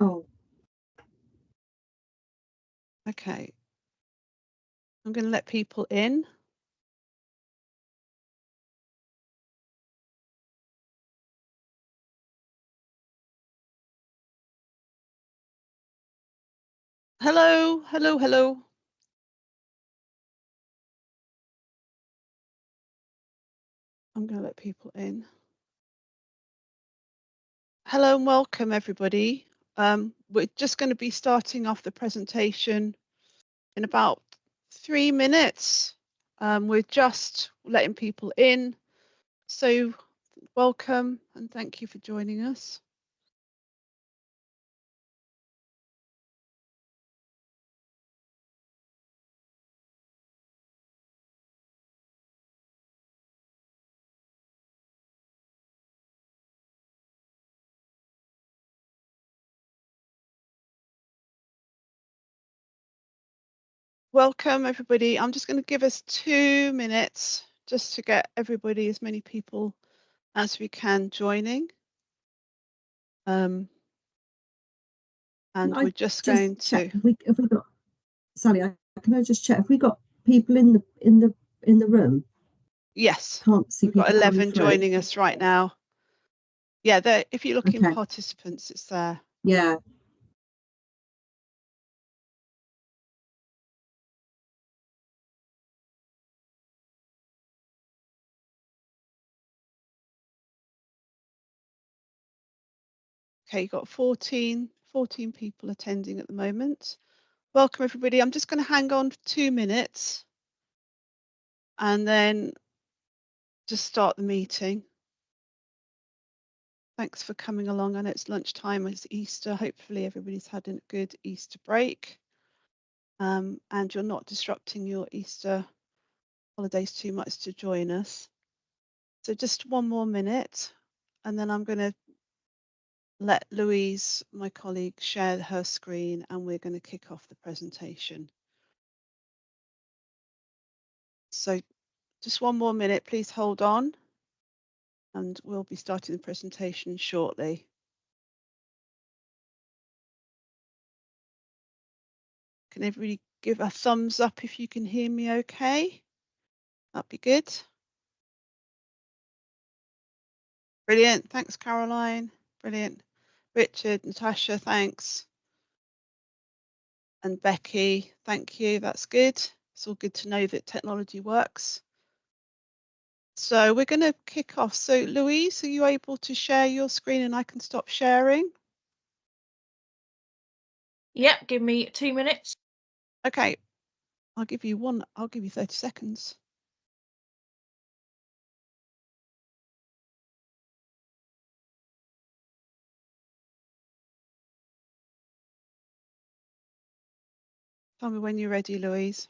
Oh. Okay. I'm going to let people in. Hello, hello, hello. I'm going to let people in. Hello and welcome, everybody. We're just going to be starting off the presentation in about 3 minutes. We're just letting people in. So welcome and thank you for joining us. Welcome, everybody. I'm just going to give us 2 minutes just to get everybody, as many people as we can, joining. And we're just going to. Have we got, Sally? Can I just check? Have we got people in the room? Yes. Can't see. We've got 11 joining us right now. Yeah, if you look in participants, it's there. Yeah. Okay, you've got 14 people attending at the moment. Welcome, everybody. I'm just going to hang on for 2 minutes and then just start the meeting. Thanks for coming along. I know it's lunchtime, it's Easter. Hopefully everybody's had a good Easter break and you're not disrupting your Easter holidays too much to join us. So just 1 more minute and then I'm going to let Louise, my colleague, share her screen and we're going to kick off the presentation. So just 1 more minute, please hold on and we'll be starting the presentation shortly. Can everybody give a thumbs up if you can hear me okay? That'd be good. Brilliant. Thanks, Caroline. Brilliant. Richard, Natasha, thanks. And Becky, thank you. That's good. It's all good to know that technology works. So we're going to kick off. So Louise, are you able to share your screen and I can stop sharing? Yep, give me 2 minutes. Okay, I'll give you 30 seconds. Tell me when you're ready, Louise.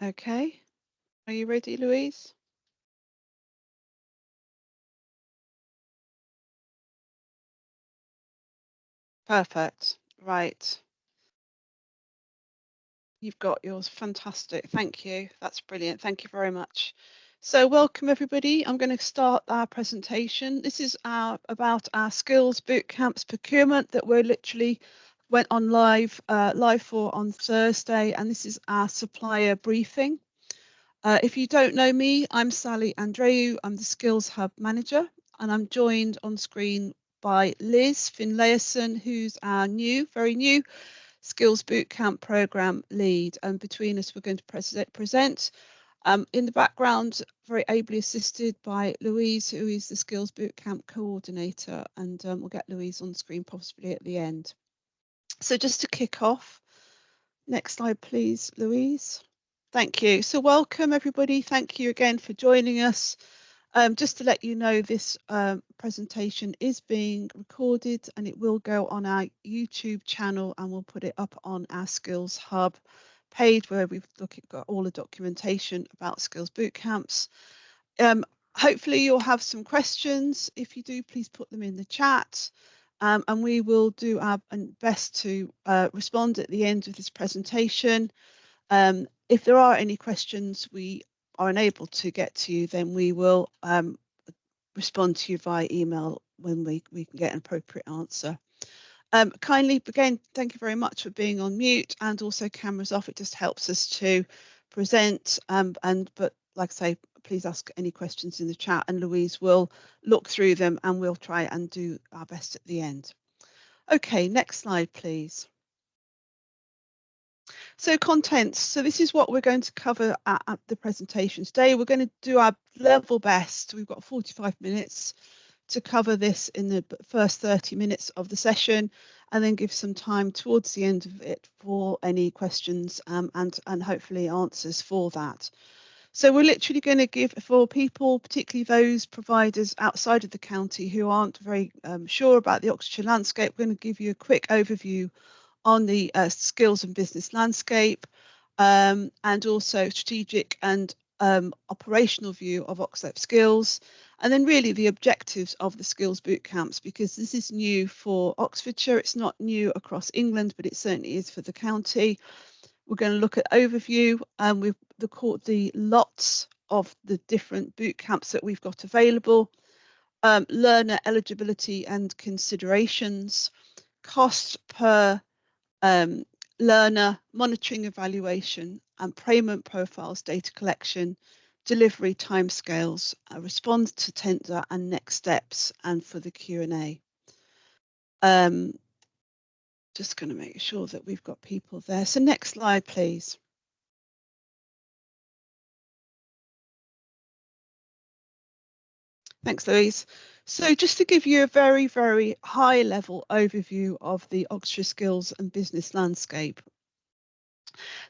Okay, are you ready, Louise? Perfect, right. You've got yours, fantastic, thank you. That's brilliant, thank you very much. So welcome everybody, I'm going to start our presentation. This is about our Skills Bootcamps procurement that we're literally went on live for on Thursday, and this is our supplier briefing. If you don't know me, I'm Sally Andreu. I'm the Skills Hub Manager, and I'm joined on screen by Liz Finlayson, who's our very new Skills Bootcamp Programme Lead. And between us, we're going to present. In the background, very ably assisted by Louise, who is the Skills Bootcamp Coordinator, and we'll get Louise on screen possibly at the end. So just to kick off, next slide, please, Louise. Thank you. So welcome everybody. Thank you again for joining us. Just to let you know, this presentation is being recorded and it will go on our YouTube channel and we'll put it up on our Skills Hub page where we've got all the documentation about Skills Bootcamps. Hopefully you'll have some questions. If you do, please put them in the chat, and we will do our best to respond at the end of this presentation. If there are any questions we are unable to get to you, then we will respond to you via email when we can get an appropriate answer. Kindly, again, thank you very much for being on mute and also cameras off. It just helps us to present. But like I say, please ask any questions in the chat and Louise will look through them and we'll try and do our best at the end. Okay, next slide, please. So contents. So this is what we're going to cover at the presentation today. We're going to do our level best. We've got 45 minutes to cover this in the first 30 minutes of the session, and then give some time towards the end of it for any questions and hopefully answers for that. So we're literally going to give, for people, particularly those providers outside of the county who aren't very sure about the Oxfordshire landscape, we're going to give you a quick overview on the skills and business landscape, and also strategic and operational view of OxLEP Skills, and then really the objectives of the Skills Bootcamps, because this is new for Oxfordshire. It's not new across England, but it certainly is for the county. We're going to look at overview and with the lots of the different bootcamps that we've got available, learner eligibility and considerations, cost per learner, monitoring, evaluation and payment profiles, data collection, delivery timescales, response to tender and next steps, and for the Q&A. Just going to make sure that we've got people there. So next slide, please. Thanks, Louise. So just to give you a very, very high level overview of the Oxfordshire skills and business landscape.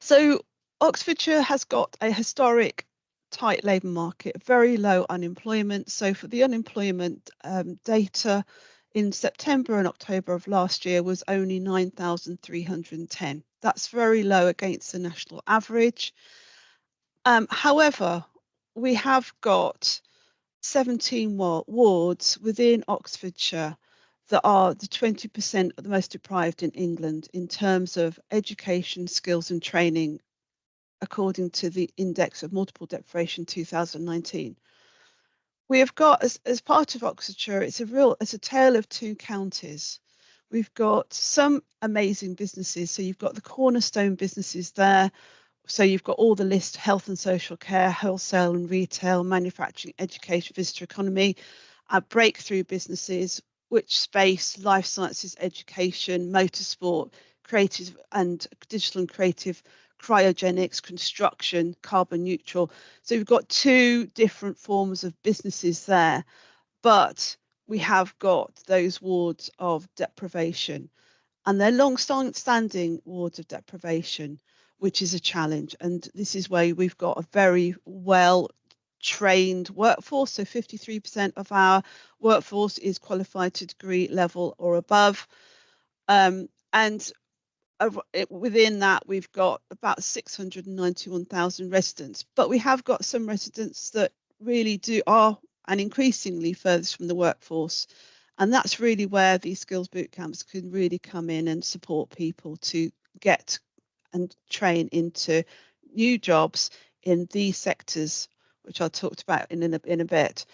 So Oxfordshire has got a historic tight labour market, very low unemployment. So for the unemployment data in September and October of last year was only 9,310. That's very low against the national average. However, we have got 17 wards within Oxfordshire that are the 20% of the most deprived in England in terms of education, skills and training, according to the Index of Multiple Deprivation 2019. We have got, as part of Oxfordshire, it's a tale of two counties. We've got some amazing businesses. So you've got the cornerstone businesses there. So you've got all the list: health and social care, wholesale and retail, manufacturing, education, visitor economy, our breakthrough businesses, which space, life sciences, education, motorsport, creative and digital and creative, cryogenics, construction, carbon neutral. So we've got two different forms of businesses there, but we have got those wards of deprivation, and they're long-standing wards of deprivation, which is a challenge. And this is where we've got a very well trained workforce. So 53% of our workforce is qualified to degree level or above. And within that, we've got about 691,000 residents, but we have got some residents that really are and increasingly furthest from the workforce. And that's really where these skills bootcamps can really come in and support people to get and train into new jobs in these sectors, which I talked about in a bit.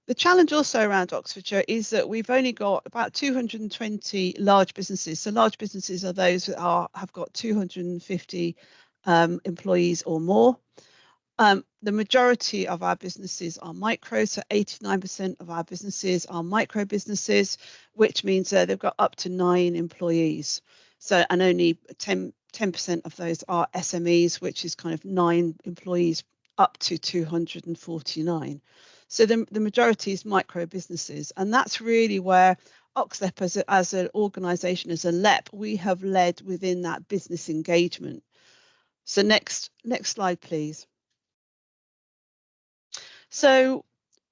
The challenge also around Oxfordshire is that we've only got about 220 large businesses. So large businesses are those that have got 250 employees or more. The majority of our businesses are micro, so 89% of our businesses are micro businesses, which means they've got up to 9 employees. So, and only 10% of those are SMEs, which is kind of 9 employees up to 249. So the majority is micro businesses, and that's really where OxLEP as an organisation, as a LEP, we have led within that business engagement. So next slide, please. So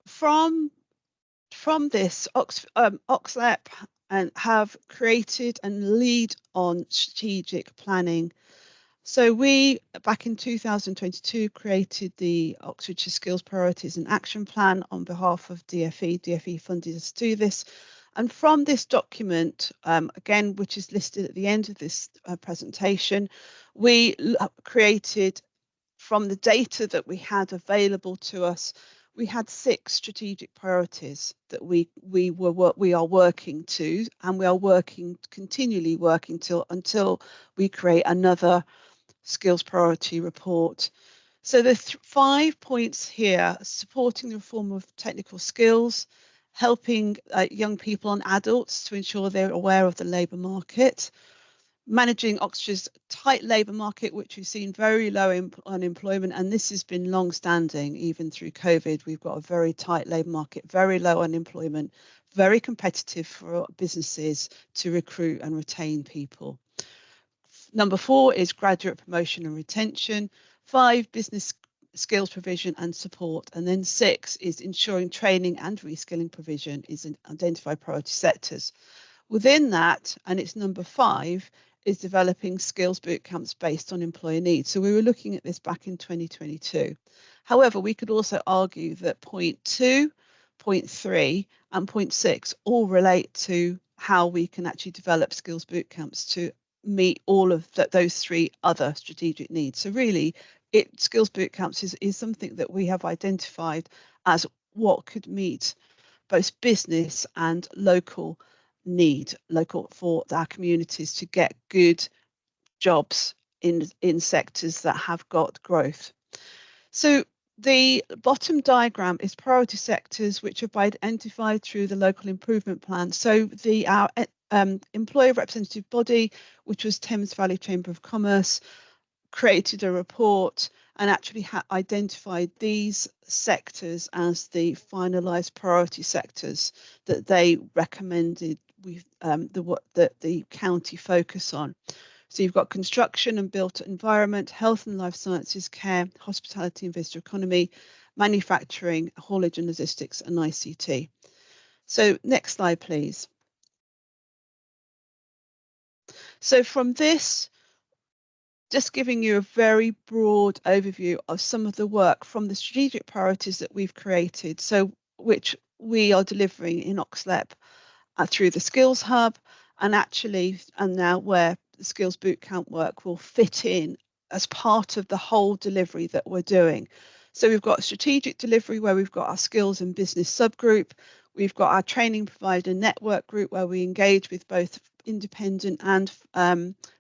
from this, OxLEP and have created and lead on strategic planning So we, back in 2022, created the Oxfordshire Skills Priorities and Action Plan on behalf of DfE. DfE funded us to do this. And from this document, again, which is listed at the end of this presentation, we created, from the data that we had available to us, we had 6 strategic priorities that we are working to, and we are continually working until we create another skills priority report. So the 5 points here: supporting the reform of technical skills, helping young people and adults to ensure they're aware of the labour market, managing Oxfordshire's tight labour market, which we've seen very low unemployment, and this has been long-standing even through COVID. We've got a very tight labour market, very low unemployment, very competitive for businesses to recruit and retain people. Number 4 is graduate promotion and retention. 5, business skills provision and support. And then 6 is ensuring training and reskilling provision is in identified priority sectors. Within that, and it's number 5, is developing skills bootcamps based on employer needs. So we were looking at this back in 2022. However, we could also argue that point 2, point 3, and point 6 all relate to how we can actually develop skills bootcamps to meet all of those 3 other strategic needs. So really, skills bootcamps is something that we have identified as what could meet both business and local for our communities to get good jobs in sectors that have got growth. So the bottom diagram is priority sectors which are identified through the local improvement plan. So our employer representative body, which was Thames Valley Chamber of Commerce, created a report and actually identified these sectors as the finalised priority sectors that they recommended that the county focus on. So you've got construction and built environment, health and life sciences, care, hospitality and visitor economy, manufacturing, haulage and logistics, and ICT. So next slide, please. So from this, just giving you a very broad overview of some of the work from the strategic priorities that we've created, so which we are delivering in OxLEP through the Skills Hub, and now where the Skills Bootcamp work will fit in as part of the whole delivery that we're doing. So we've got strategic delivery where we've got our skills and business subgroup. We've got our training provider network group where we engage with both independent and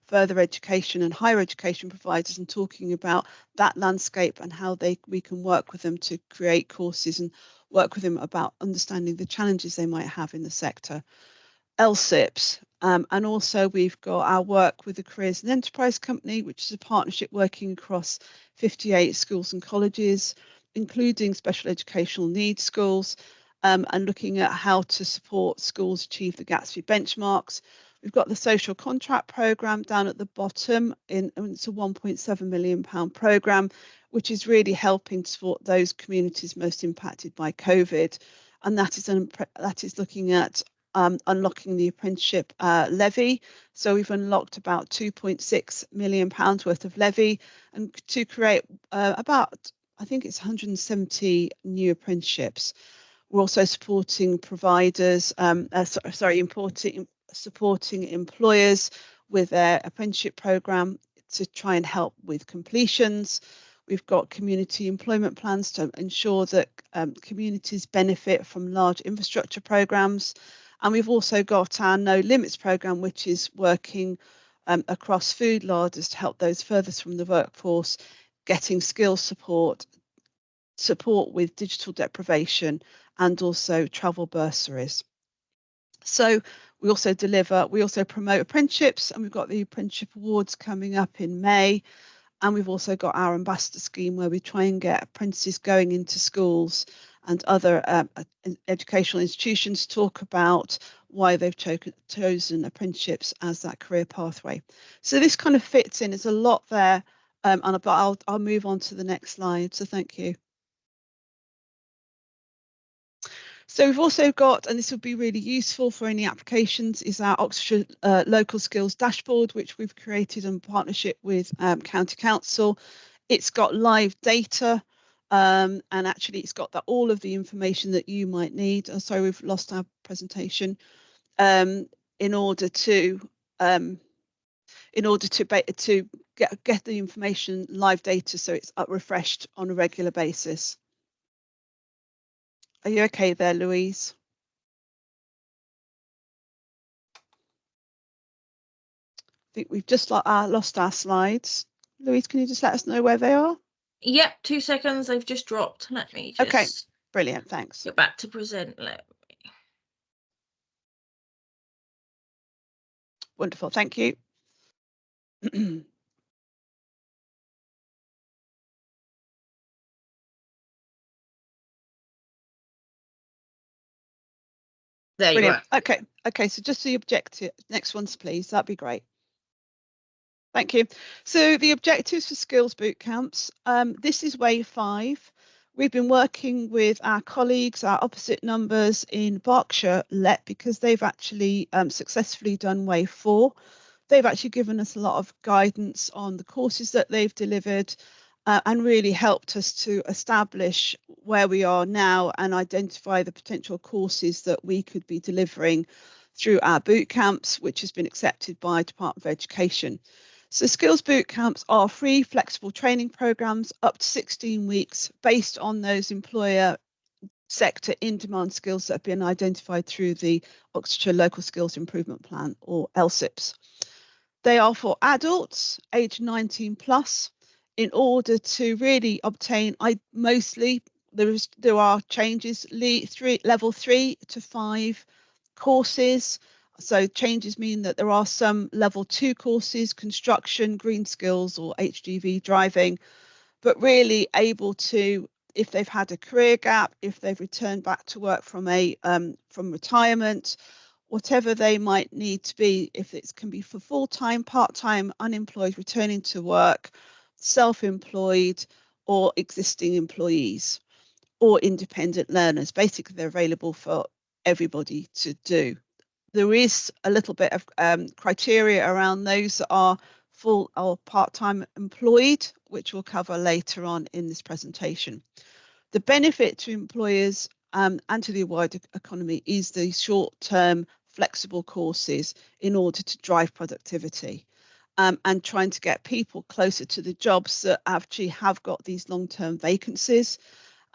further education and higher education providers, and talking about that landscape and how we can work with them to create courses and work with them about understanding the challenges they might have in the sector. LSIPs, and also we've got our work with the Careers and Enterprise Company, which is a partnership working across 58 schools and colleges, including special educational needs schools, and looking at how to support schools achieve the Gatsby benchmarks. We've got the social contract programme down at the bottom, it's a £1.7 million programme, which is really helping to support those communities most impacted by COVID. And that is looking at unlocking the apprenticeship levy. So we've unlocked about £2.6 million worth of levy, and to create about, I think it's 170 new apprenticeships. We're also supporting providers, supporting employers with their apprenticeship programme to try and help with completions. We've got community employment plans to ensure that communities benefit from large infrastructure programmes. And we've also got our No Limits programme, which is working across food larders to help those furthest from the workforce, getting skills support with digital deprivation, and also travel bursaries. So we also promote apprenticeships, and we've got the apprenticeship awards coming up in May. And we've also got our ambassador scheme where we try and get apprentices going into schools and other educational institutions to talk about why they've chosen apprenticeships as that career pathway. So this kind of fits in. There's a lot there, but I'll move on to the next slide. So thank you. So we've also got, and this will be really useful for any applications, is our Oxfordshire Local Skills Dashboard, which we've created in partnership with County Council. It's got live data, and actually it's got all of the information that you might need. Oh, sorry, we've lost our presentation. In order to get the information live data, so it's refreshed on a regular basis. Are you okay there, Louise? I think we've just lost our slides. Louise, can you just let us know where they are? Yep, 2 seconds. They've just dropped. Let me just. Okay, brilliant. Thanks. Get back to present. Wonderful. Thank you. There you Brilliant. are. Okay. So just the objective. Next ones, please. That'd be great. Thank you. So the objectives for Skills Bootcamps. This is wave 5. We've been working with our colleagues, our opposite numbers in Berkshire, because they've actually successfully done wave 4. They've actually given us a lot of guidance on the courses that they've delivered and really helped us to establish where we are now and identify the potential courses that we could be delivering through our boot camps, which has been accepted by Department of Education. So Skills Bootcamps are free, flexible training programs up to 16 weeks based on those employer sector in-demand skills that have been identified through the Oxfordshire Local Skills Improvement Plan, or LSIPs. They are for adults aged 19 plus in order to really obtain, there are changes, level 3 to 5 courses. So changes mean that there are some level 2 courses, construction, green skills or HGV driving, but really able to, if they've had a career gap, if they've returned back to work from retirement, whatever they might need to be, if it can be for full-time, part-time, unemployed, returning to work, self-employed or existing employees or independent learners. Basically, they're available for everybody to do. There is a little bit of criteria around those that are full or part-time employed, which we'll cover later on in this presentation. The benefit to employers and to the wider economy is the short-term flexible courses in order to drive productivity and trying to get people closer to the jobs that actually have got these long-term vacancies.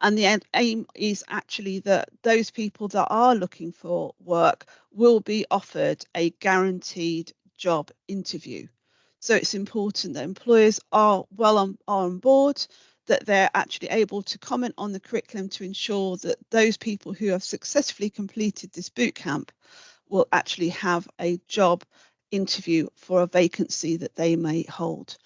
And the aim is actually that those people that are looking for work will be offered a guaranteed job interview. So it's important that employers are on board, that they're actually able to comment on the curriculum to ensure that those people who have successfully completed this bootcamp will actually have a job interview for a vacancy that they may hold.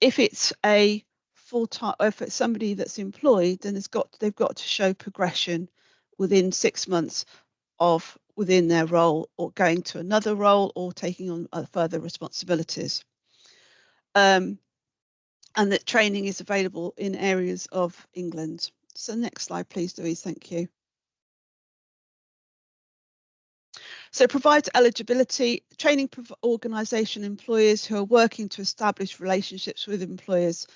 If it's a full-time, or if it's somebody that's employed, then they've got to show progression within 6 months of within their role or going to another role or taking on further responsibilities. And that training is available in areas of England. So next slide, please, Louise. Thank you. So it provides eligibility, training organisation employers who are working to establish relationships with employers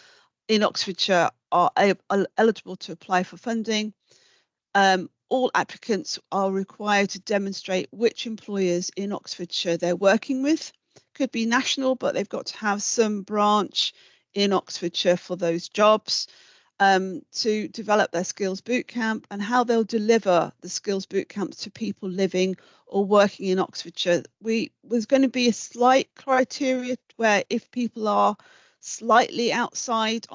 in Oxfordshire are eligible to apply for funding. All applicants are required to demonstrate which employers in Oxfordshire they're working with. Could be national, but they've got to have some branch in Oxfordshire for those jobs. To develop their skills bootcamp and how they'll deliver the skills bootcamps to people living or working in Oxfordshire. There's going to be a slight criteria where if people are slightly outside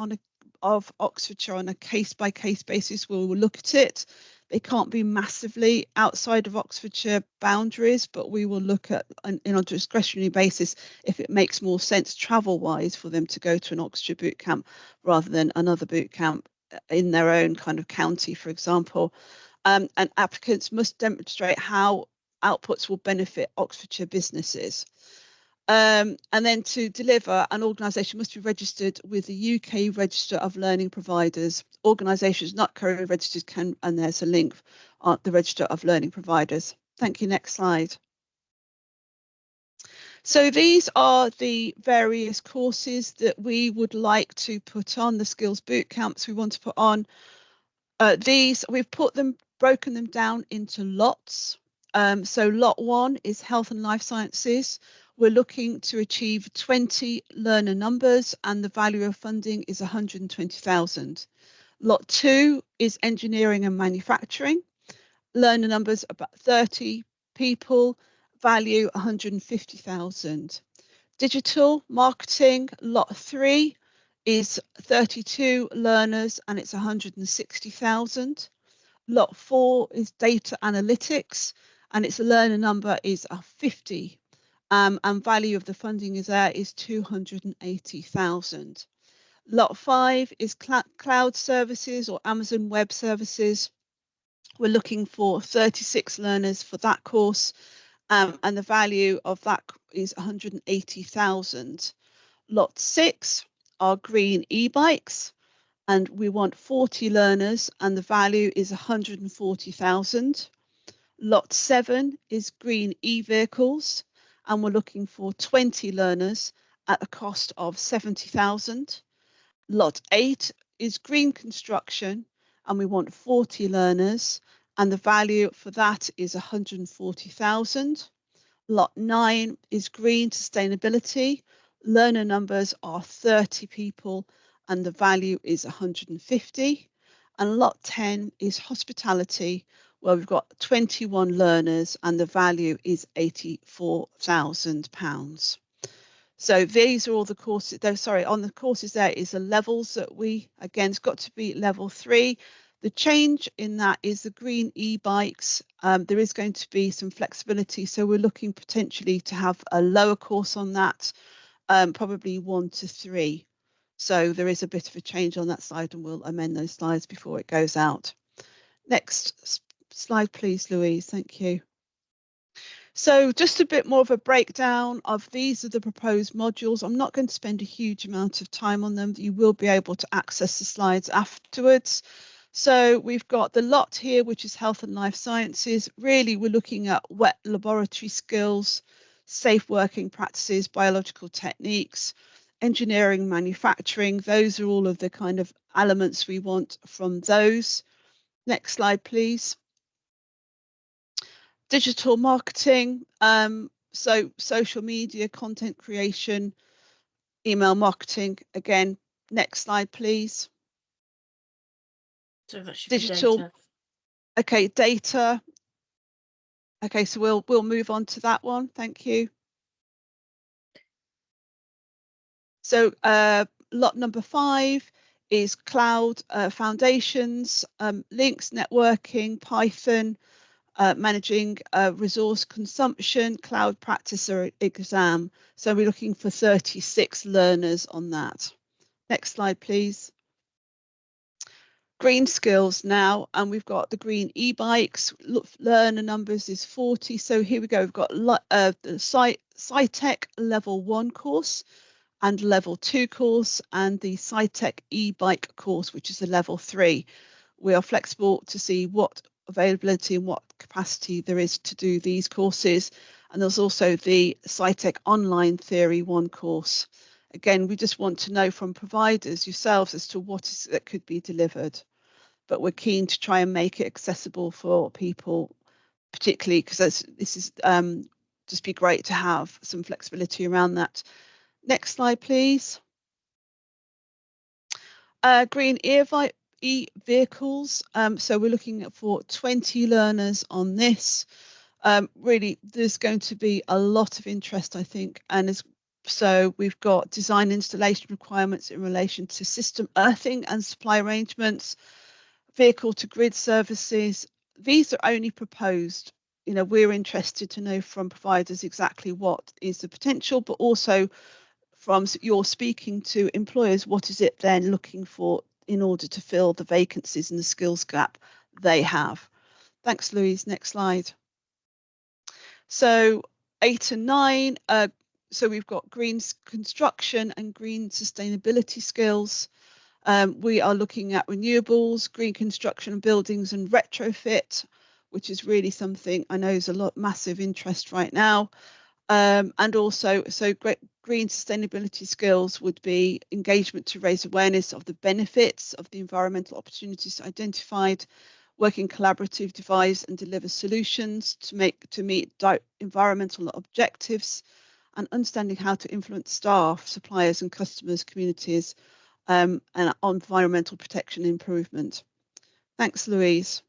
of Oxfordshire on a case-by-case basis, we'll look at it. They can't be massively outside of Oxfordshire boundaries, but we will look at on a discretionary basis if it makes more sense travel-wise for them to go to an Oxfordshire bootcamp rather than another bootcamp in their own kind of county, for example. And applicants must demonstrate how outputs will benefit Oxfordshire businesses. And then to deliver, an organisation must be registered with the UK Register of Learning Providers. Organisations not currently registered can, and there's a link on the Register of Learning Providers. Thank you. Next slide. So these are the various courses that we would like to put on, the Skills Bootcamps we want to put on. These, we've broken them down into lots. So lot 1 is Health and Life Sciences. We're looking to achieve 20 learner numbers and the value of funding is 120,000. Lot 2 is Engineering and Manufacturing. Learner numbers about 30 people, value 150,000. Digital Marketing, lot 3 is 32 learners and it's 160,000. Lot 4 is Data Analytics and its learner number is 50. And value of the funding is 280,000. Lot 5 is Cloud Services or Amazon Web Services. We're looking for 36 learners for that course, and the value of that is 180,000. Lot 6 are green e-bikes, and we want 40 learners, and the value is 140,000. Lot 7 is green e-vehicles, and we're looking for 20 learners at a cost of 70,000. Lot 8 is green construction, and we want 40 learners, and the value for that is 140,000. Lot 9 is green sustainability. Learner numbers are 30 people, and the value is 150. And lot 10 is hospitality, where we've got 21 learners, and the value is £84,000. So these are all the courses. On the courses there is the levels that again, it's got to be level 3. The change in that is the green e-bikes. There is going to be some flexibility. So we're looking potentially to have a lower course on that, probably 1 to 3. So there is a bit of a change on that side, and we'll amend those slides before it goes out. Next slide, please, Louise. Thank you. So just a bit more of a breakdown of these are the proposed modules. I'm not going to spend a huge amount of time on them. You will be able to access the slides afterwards. So we've got the lot here, which is Health and Life Sciences. Really, we're looking at wet laboratory skills, safe working practices, biological techniques, engineering, manufacturing. Those are all of the kind of elements we want from those. Next slide, please. Digital marketing, so social media, content creation, email marketing. Again, next slide, please. So that should Digital. be data. Okay, data. Okay, so we'll move on to that one. Thank you. So lot number 5 is cloud foundations, links, networking, Python, managing resource consumption, cloud practice or exam. So we're looking for 36 learners on that. Next slide, please. Green skills now, and we've got the green e-bikes. Learner numbers is 40. So here we go. We've got the SciTech level 1 course and level 2 course, and the SciTech e-bike course, which is a level 3. We are flexible to see what availability and what capacity there is to do these courses. And there's also the SciTech Online Theory 1 course. Again, we just want to know from providers yourselves as to what is that could be delivered. But we're keen to try and make it accessible for people, particularly because this is just be great to have some flexibility around that. Next slide, please. Green e-vehicles. So we're looking for 20 learners on this. Really, there's going to be a lot of interest, I think, and so we've got design installation requirements in relation to system earthing and supply arrangements, vehicle to grid services. These are only proposed. You know, we're interested to know from providers exactly what is the potential, but also from you're speaking to employers, what is it they're looking for in order to fill the vacancies and the skills gap they have. Thanks, Louise. Next slide. So 8 and 9, so we've got green construction and green sustainability skills. We are looking at renewables, green construction, buildings and retrofit, which is really something I know is massive interest right now. And also, green sustainability skills would be engagement to raise awareness of the benefits of the environmental opportunities identified, working collaborative, devise and deliver solutions to meet environmental objectives, and understanding how to influence staff, suppliers and customers, communities, and on environmental protection improvement. Thanks, Louise.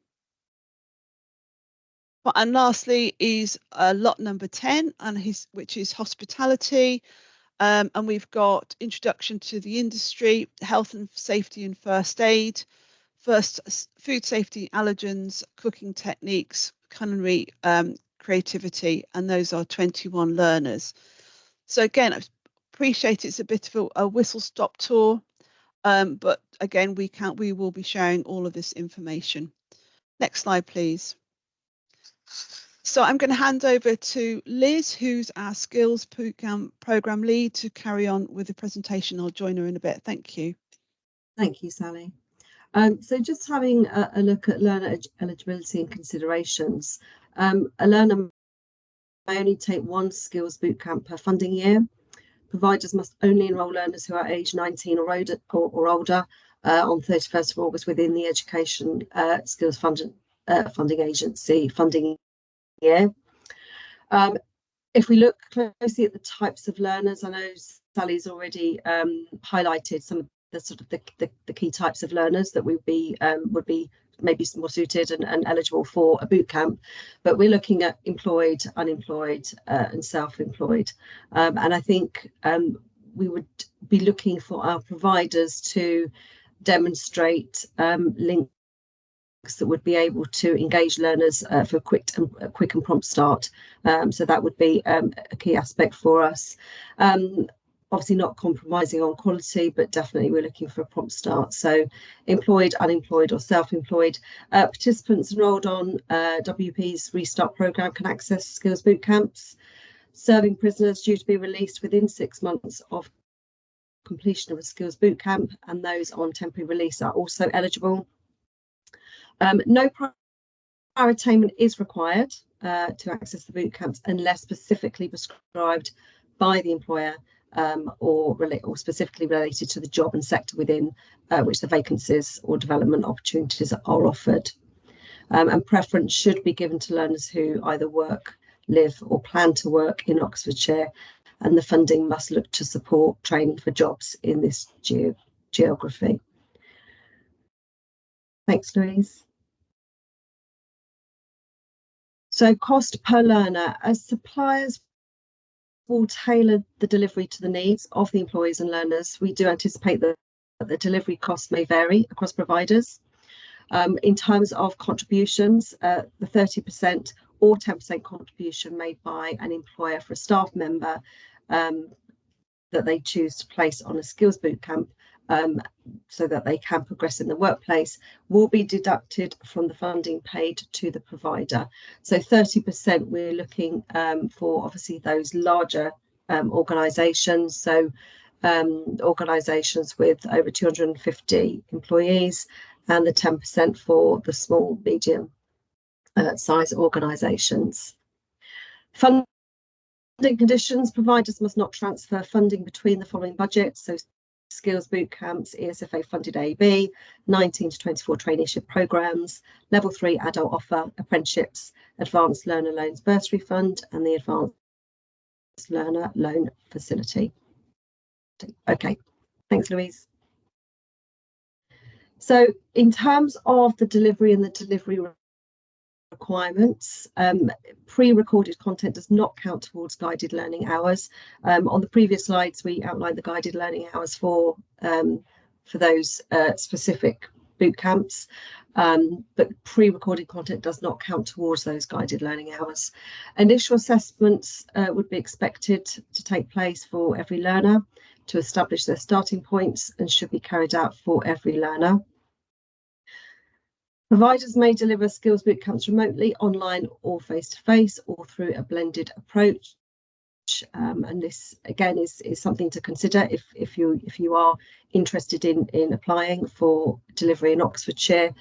And lastly is lot number 10, which is hospitality. And we've got introduction to the industry, health and safety and first aid, food safety, allergens, cooking techniques, culinary creativity, and those are 21 learners. So again, I appreciate it's a bit of a whistle-stop tour, but again, we will be sharing all of this information. Next slide, please. So I'm going to hand over to Liz, who's our Skills Bootcamp program lead, to carry on with the presentation. I'll join her in a bit. Thank you. Thank you, Sally. So just having a look at learner eligibility and considerations. A learner may only take one Skills Bootcamp per funding year. Providers must only enrol learners who are aged 19 or older on 31st of August within the Education Skills Funding Agency funding year. If we look closely at the types of learners, I know Sally's already highlighted some of the key types of learners that would be maybe more suited and eligible for a bootcamp, but we're looking at employed, unemployed, and self-employed, and I think we would be looking for our providers to demonstrate links that would be able to engage learners for a quick and prompt start. So that would be a key aspect for us. Obviously not compromising on quality, but definitely we're looking for a prompt start. So employed, unemployed or self-employed. Participants enrolled on WP's Restart programme can access Skills Bootcamps. Serving prisoners due to be released within 6 months of completion of a Skills Bootcamp, and those on temporary release are also eligible. No prior attainment is required to access the bootcamps unless specifically prescribed by the employer or specifically related to the job and sector within which the vacancies or development opportunities are offered. And preference should be given to learners who either work, live or plan to work in Oxfordshire, and the funding must look to support training for jobs in this geography. Thanks, Louise. So cost per learner, as suppliers will tailor the delivery to the needs of the employees and learners, we do anticipate that the delivery costs may vary across providers. In terms of contributions, the 30% or 10% contribution made by an employer for a staff member that they choose to place on a skills bootcamp so that they can progress in the workplace will be deducted from the funding paid to the provider. So 30% we're looking for obviously those larger organisations, so organisations with over 250 employees, and the 10% for the small, medium size organisations. Funding conditions: providers must not transfer funding between the following budgets, so Skills Bootcamps, ESFA funded AEB, 19 to 24 traineeship programmes, level 3 adult offer, apprenticeships, advanced learner loans bursary fund, and the advanced learner loan facility. Okay, thanks, Louise. So in terms of the delivery and the delivery requirements, pre-recorded content does not count towards guided learning hours. On the previous slides we outlined the guided learning hours for those specific boot camps, but pre-recorded content does not count towards those guided learning hours. Initial assessments would be expected to take place for every learner to establish their starting points and should be carried out for every learner. Providers may deliver skills bootcamps remotely, online or face-to-face, or through a blended approach. approach, and this again is something to consider if you are interested in applying for delivery in Oxfordshire.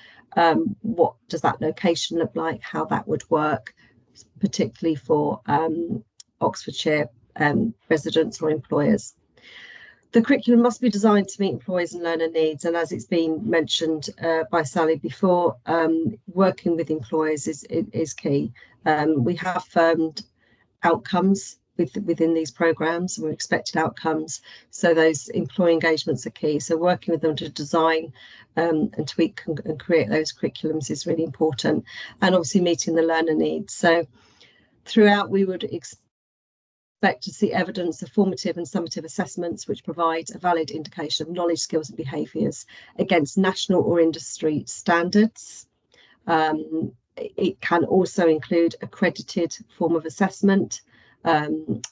What does that location look like, how that would work, particularly for Oxfordshire residents or employers. The curriculum must be designed to meet employers and learner needs, and as it's been mentioned by Sally before, working with employers is key. We have firmed outcomes within these programs, we're expected outcomes, so those employee engagements are key. So working with them to design and tweak and create those curriculums is really important, and obviously meeting the learner needs. So throughout, we would expect to see evidence of formative and summative assessments which provide a valid indication of knowledge, skills and behaviours against national or industry standards. It can also include accredited form of assessment and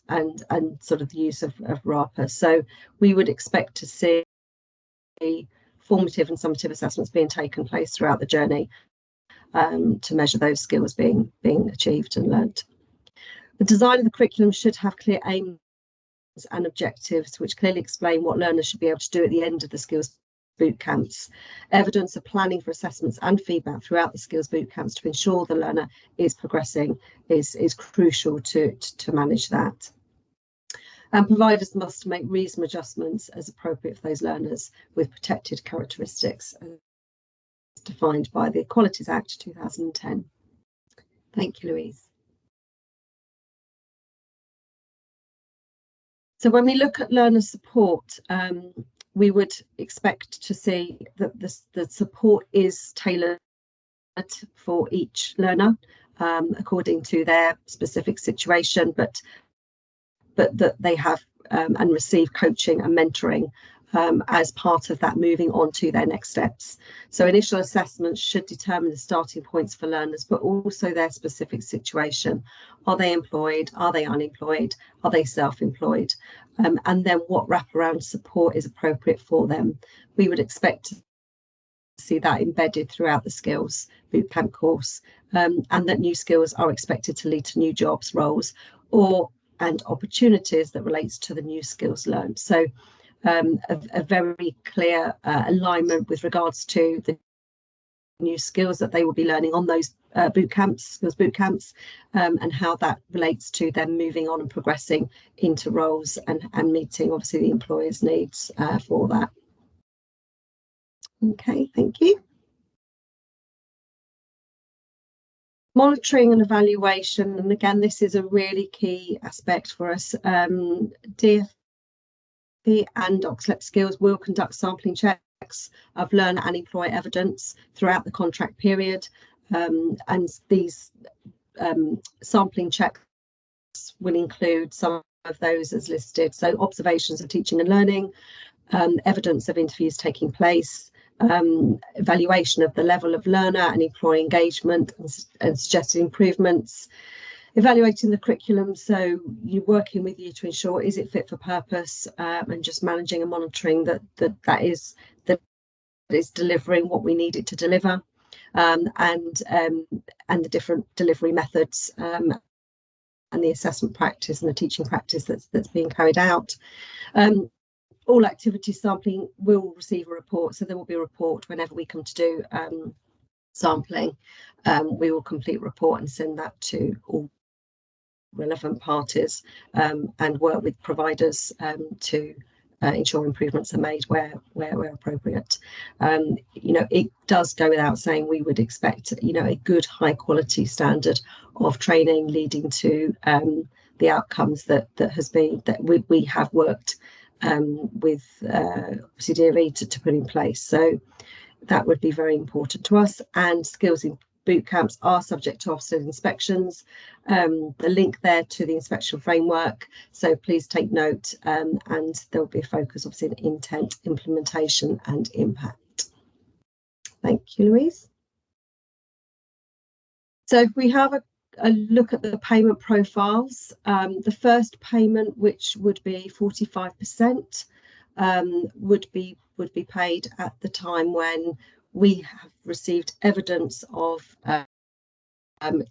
sort of the use of RAPA. So we would expect to see formative and summative assessments being taken place throughout the journey to measure those skills being achieved and learnt. The design of the curriculum should have clear aims and objectives which clearly explain what learners should be able to do at the end of the skills bootcamps. Evidence of planning for assessments and feedback throughout the skills bootcamps to ensure the learner is progressing is crucial to manage that. And providers must make reasonable adjustments as appropriate for those learners with protected characteristics as defined by the Equalities Act 2010. Thank you, Louise. So when we look at learner support, we would expect to see that the support is tailored for each learner according to their specific situation, but that they have and receive coaching and mentoring as part of that moving on to their next steps. So initial assessments should determine the starting points for learners, but also their specific situation. Are they employed? Are they unemployed? Are they self-employed? And then what wraparound support is appropriate for them. We would expect to see that embedded throughout the skills bootcamp course, and that new skills are expected to lead to new jobs, roles, and opportunities that relates to the new skills learned. So a very clear alignment with regards to the new skills that they will be learning on those skills bootcamps, and how that relates to them moving on and progressing into roles and meeting obviously the employer's needs for that. Okay, thank you. Monitoring and evaluation, and again this is a really key aspect for us. DFE and OxLEP Skills will conduct sampling checks of learner and employer evidence throughout the contract period, and these sampling checks will include some of those as listed. So observations of teaching and learning, evidence of interviews taking place, evaluation of the level of learner and employee engagement and suggested improvements, evaluating the curriculum, so you're working with you to ensure is it fit for purpose, and just managing and monitoring that is delivering what we need it to deliver, and the different delivery methods, and the assessment practice and the teaching practice that's being carried out. All activity sampling will receive a report, so there will be a report whenever we come to do sampling. We will complete a report and send that to all relevant parties, and work with providers to ensure improvements are made where appropriate. You know, it does go without saying we would expect, you know, a good high quality standard of training leading to the outcomes that we have worked with CDRE to put in place. So that would be very important to us. And skills in bootcamps are subject to Ofsted inspections. The link there to the inspection framework, so please take note, and there will be a focus obviously on intent, implementation and impact. Thank you, Louise. So if we have a look at the payment profiles, the first payment, which would be 45%, would be paid at the time when we have received evidence of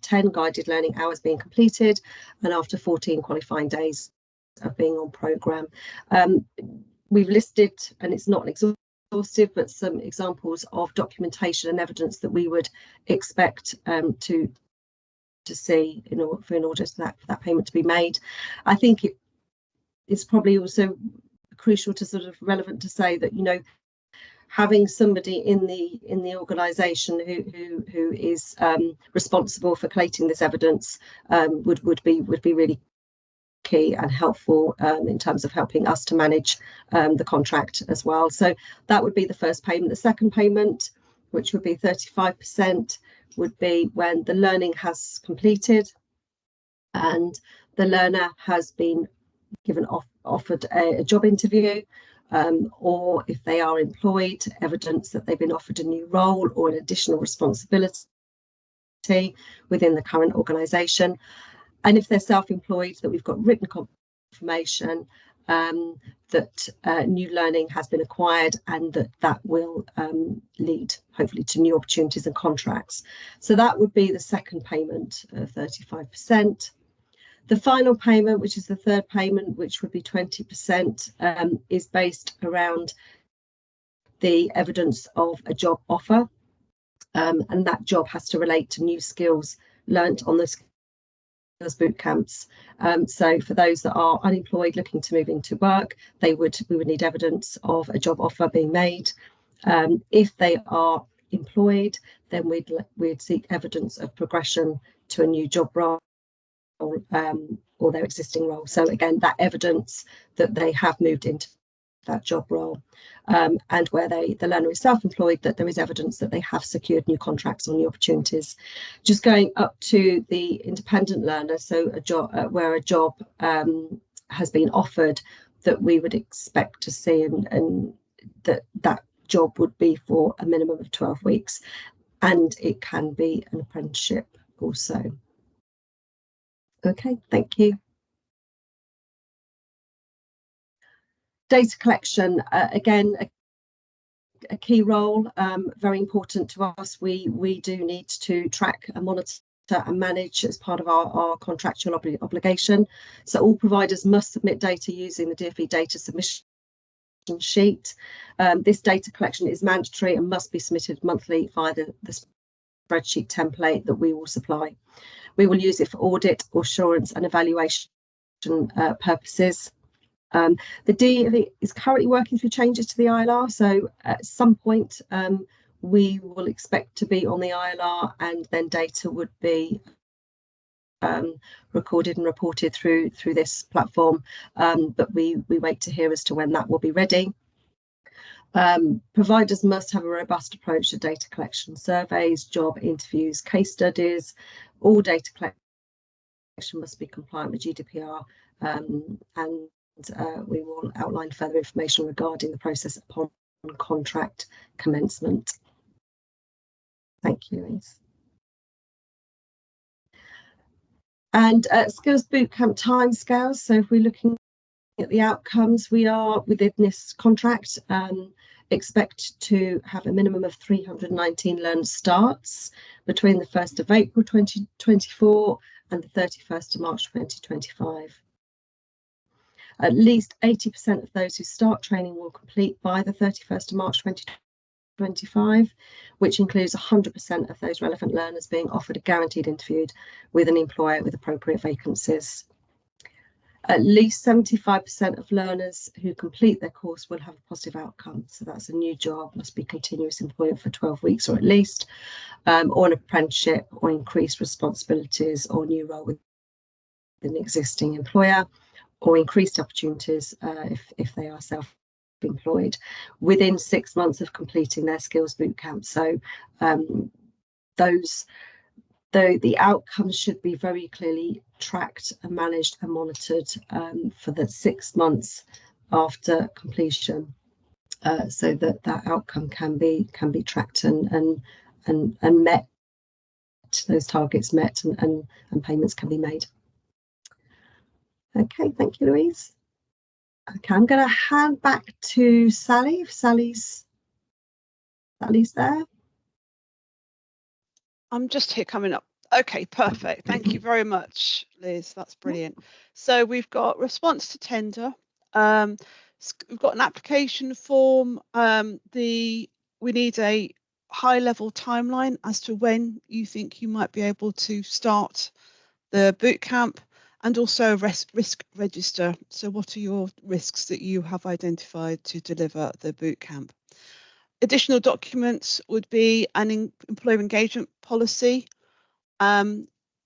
10 guided learning hours being completed, and after 14 qualifying days of being on programme. We've listed, and it's not exhaustive, but some examples of documentation and evidence that we would expect to see in order for that payment to be made. I think it's probably also crucial to sort of relevant to say that, you know, having somebody in the organisation who is responsible for collating this evidence would be really key and helpful in terms of helping us to manage the contract as well. So that would be the first payment. The second payment, which would be 35%, would be when the learning has completed and the learner has been offered a job interview, or if they are employed, evidence that they've been offered a new role or an additional responsibility within the current organisation. And if they're self-employed, that we've got written confirmation that new learning has been acquired and that will lead hopefully to new opportunities and contracts. So that would be the second payment of 35%. The final payment, which is the third payment, which would be 20%, is based around the evidence of a job offer, and that job has to relate to new skills learnt on the Skills Bootcamps. So for those that are unemployed looking to move into work, we would need evidence of a job offer being made. If they are employed, then we'd seek evidence of progression to a new job role or their existing role. So again, that evidence that they have moved into that job role, and where the learner is self-employed, that there is evidence that they have secured new contracts or new opportunities. Just going up to the independent learner, so a job where a job has been offered, that we would expect to see, and that job would be for a minimum of 12 weeks, and it can be an apprenticeship also. Okay, thank you. Data collection, again, a key role, very important to us. We do need to track and monitor and manage as part of our contractual obligation. So all providers must submit data using the DfE data submission sheet. This data collection is mandatory and must be submitted monthly via the spreadsheet template that we will supply. We will use it for audit, assurance and evaluation purposes. The DfE is currently working through changes to the ILR, so at some point we will expect to be on the ILR, and then data would be recorded and reported through this platform, but we wait to hear as to when that will be ready. Providers must have a robust approach to data collection, surveys, job interviews, case studies. All data collection must be compliant with GDPR, and we will outline further information regarding the process upon contract commencement. Thank you, Louise. And Skills Bootcamp timescales. So if we're looking at the outcomes, we are within this contract expect to have a minimum of 319 learner starts between the 1st of April 2024 and the 31st of March 2025. At least 80% of those who start training will complete by the 31st of March 2025, which includes 100% of those relevant learners being offered a guaranteed interview with an employer with appropriate vacancies. At least 75% of learners who complete their course will have a positive outcome. So that's a new job, must be continuous employment for 12 weeks or at least, or an apprenticeship or increased responsibilities or new role with an existing employer, or increased opportunities if they are self-employed within 6 months of completing their Skills Bootcamp. So the outcomes should be very clearly tracked and managed and monitored for the 6 months after completion, so that outcome can be tracked and met, those targets met, and payments can be made. Okay, thank you, Louise. Okay, I'm going to hand back to Sally, if Sally's there. I'm just here coming up Okay, perfect. Thank you very much, Liz. That's brilliant. So we've got response to tender. We've got an application form. We need a high-level timeline as to when you think you might be able to start the bootcamp, and also a risk register. So what are your risks that you have identified to deliver the bootcamp? Additional documents would be an employer engagement policy,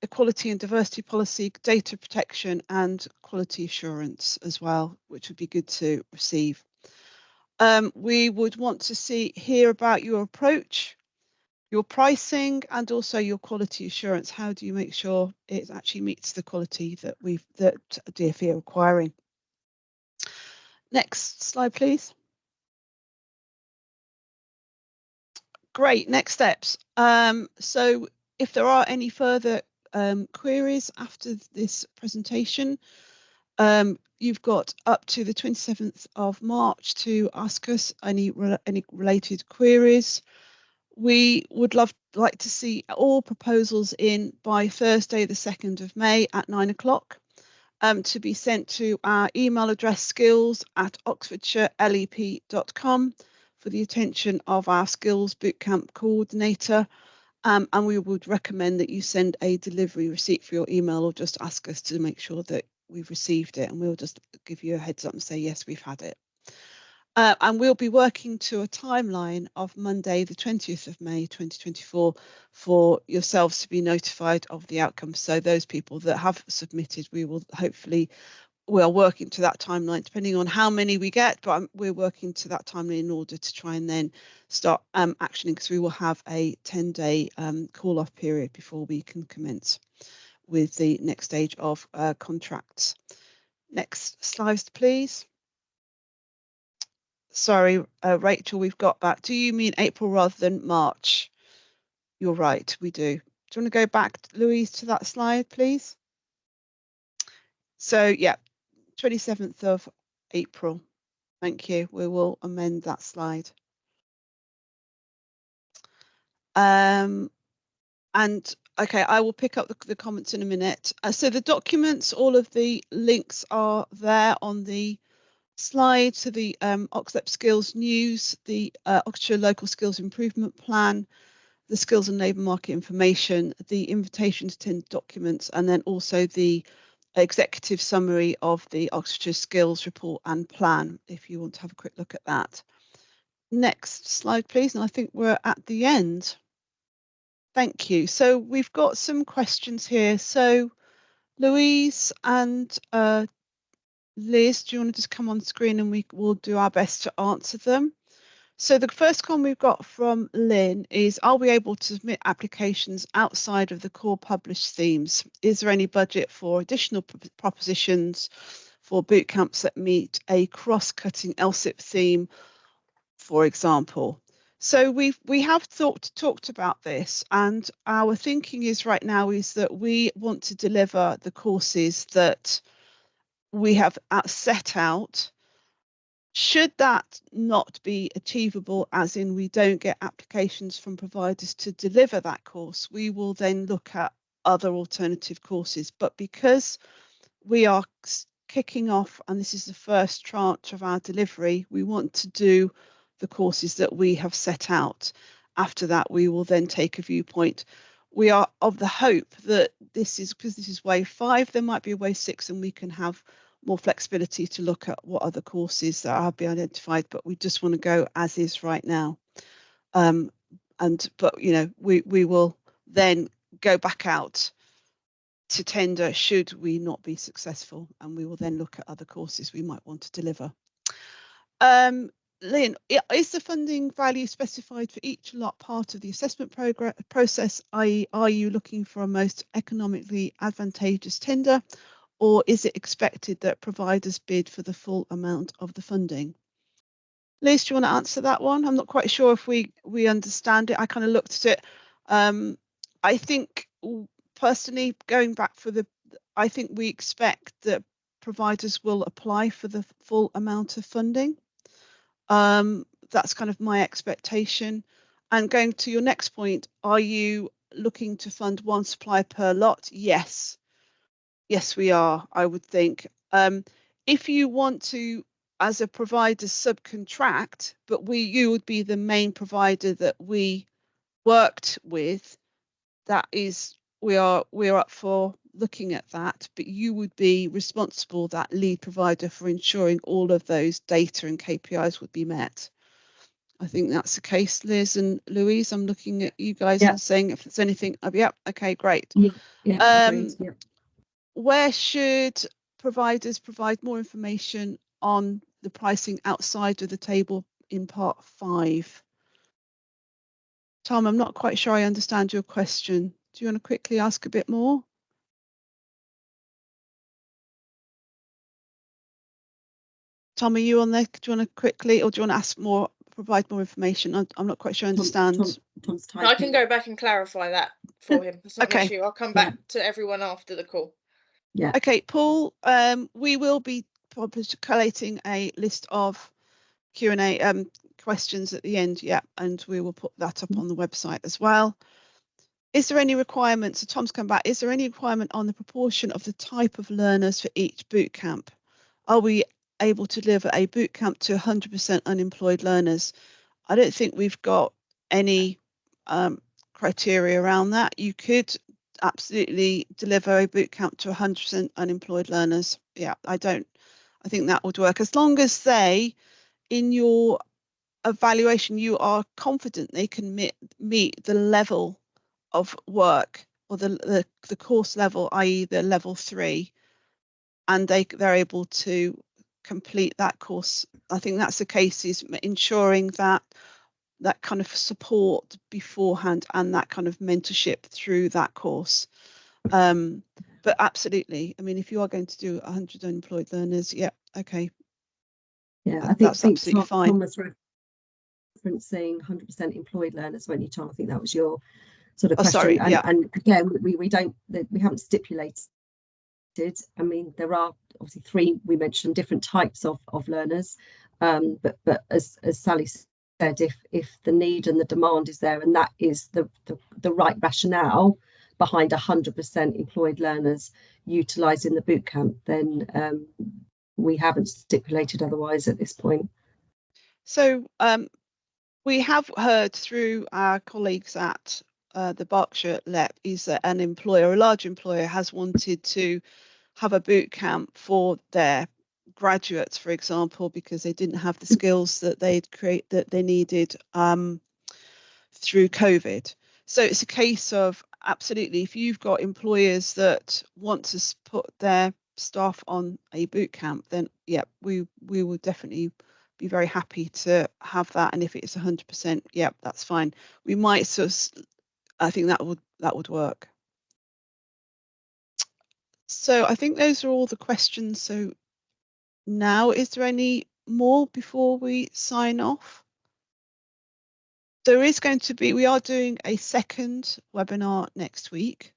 equality and diversity policy, data protection, and quality assurance as well, which would be good to receive. We would want to hear about your approach, your pricing, and also your quality assurance. How do you make sure it actually meets the quality that DfE are requiring? Next slide, please. Great, next steps. So if there are any further queries after this presentation, you've got up to the 27th of March to ask us any related queries. We would like to see all proposals in by Thursday, the 2nd of May at 9 o'clock, to be sent to our email address skills@oxfordshirelep.com for the attention of our Skills Bootcamp coordinator. And we would recommend that you send a delivery receipt for your email, or just ask us to make sure that we've received it, and we'll just give you a heads up and say, yes, we've had it. And we'll be working to a timeline of Monday, the 20th of May, 2024, for yourselves to be notified of the outcome. So those people that have submitted, we are working to that timeline, depending on how many we get, but we're working to that timeline in order to try and then start actioning, because we will have a 10-day call-off period before we can commence with the next stage of contracts. Next slide, please. Sorry, Rachel, we've got that. Do you mean April rather than March? You're right, we do. Do you want to go back, Louise, to that slide, please? So, yeah, 27th of April. Thank you. We will amend that slide. And okay, I will pick up the comments in a minute. So the documents, all of the links are there on the slide. So the OxLEP Skills News, the Oxfordshire Local Skills Improvement Plan, the Skills and Labour Market Information, the invitation to attend documents, and then also the executive summary of the Oxfordshire Skills Report and Plan, if you want to have a quick look at that. Next slide, please. And I think we're at the end. Thank you. So we've got some questions here. So Louise and Liz, do you want to just come on screen and we will do our best to answer them? So the first one we've got from Lynn is, are we able to submit applications outside of the core published themes? Is there any budget for additional propositions for bootcamps that meet a cross-cutting LSIP theme, for example? So we have talked about this, and our thinking is right now is that we want to deliver the courses that we have set out. Should that not be achievable, as in we don't get applications from providers to deliver that course, we will then look at other alternative courses. But because we are kicking off, and this is the first tranche of our delivery, we want to do the courses that we have set out. After that, we will then take a viewpoint. We are of the hope that because this is wave 5, there might be a wave 6, and we can have more flexibility to look at what other courses that have been identified, but we just want to go as is right now. But you know, we will then go back out to tender should we not be successful, and we will then look at other courses we might want to deliver. Lynn, is the funding value specified for each lot part of the assessment process, i.e. are you looking for a most economically advantageous tender, or is it expected that providers bid for the full amount of the funding? Liz, do you want to answer that one? I'm not quite sure if we understand it. I kind of looked at it. I think personally, going back I think we expect that providers will apply for the full amount of funding. That's kind of my expectation. And going to your next point, are you looking to fund one supplier per lot? Yes. Yes, we are, I would think. If you want to, as a provider, subcontract, but you would be the main provider that we worked with, that is, we're up for looking at that, but you would be responsible, that lead provider, for ensuring all of those data and KPIs would be met. I think that's the case, Liz and Louise. I'm looking at you guys and saying if there's anything. Yeah, okay, great. Agreed. Where should providers provide more information on the pricing outside of the table in part 5? Tom, I'm not quite sure I understand your question. Do you want to quickly ask a bit more? Tom, are you on there? Do you want to quickly, or do you want to ask more, provide more information? I'm not quite sure I understand. Tom's typing. I can go back and clarify that for him. It's not an Okay. issue. I'll come back to everyone after the call. Yeah. Okay, Paul, we will be collating a list of Q&A questions at the end, and we will put that up on the website as well. Is there any requirement, so Tom's come back, is there any requirement on the proportion of the type of learners for each bootcamp? Are we able to deliver a bootcamp to 100% unemployed learners? I don't think we've got any criteria around that. You could absolutely deliver a bootcamp to 100% unemployed learners. Yeah, I think that would work, as long as they, in your evaluation, you are confident they can meet the level of work, or the course level, i.e. the level 3, and they're able to complete that course. I think that's the case, is ensuring that kind of support beforehand and that kind of mentorship through that course. But absolutely, I mean, if you are going to do 100 unemployed learners, okay. Yeah, I think that's absolutely fine. Tom was referencing 100% employed learners, weren't you, Tom? I think that was your sort of question. Sorry, and again, we haven't stipulated. I mean, there are obviously 3, we mentioned, different types of learners, but as Sally said, if the need and the demand is there, and that is the right rationale behind 100% employed learners utilising the bootcamp, then we haven't stipulated otherwise at this point. So we have heard through our colleagues at the Berkshire LEP, is that a large employer has wanted to have a boot camp for their graduates, for example, because they didn't have the skills that they needed through COVID. So it's a case of, absolutely, if you've got employers that want to put their staff on a boot camp, then we would definitely be very happy to have that. And if it's 100%, that's fine. We might I think that would work. So I think those are all the questions. So now, is there any more before we sign off? There is going to be, we are doing a second webinar next week.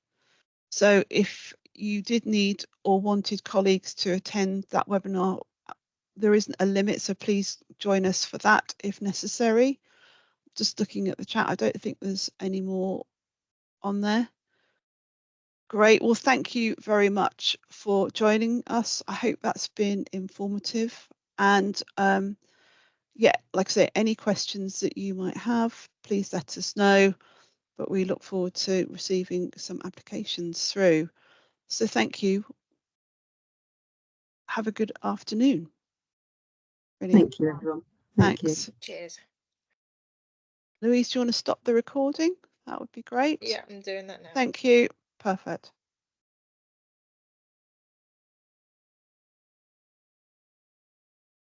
So if you did need or wanted colleagues to attend that webinar, there isn't a limit, so please join us for that if necessary. Just looking at the chat, I don't think there's any more on there. Great, well, thank you very much for joining us. I hope that's been informative. And like I say, any questions that you might have, please let us know. But we look forward to receiving some applications through. So thank you. Have a good afternoon. Brilliant. Thank you, everyone. Thanks. Cheers. Louise, do you want to stop the recording? That would be great. Yeah, I'm doing that now. Thank you. Perfect.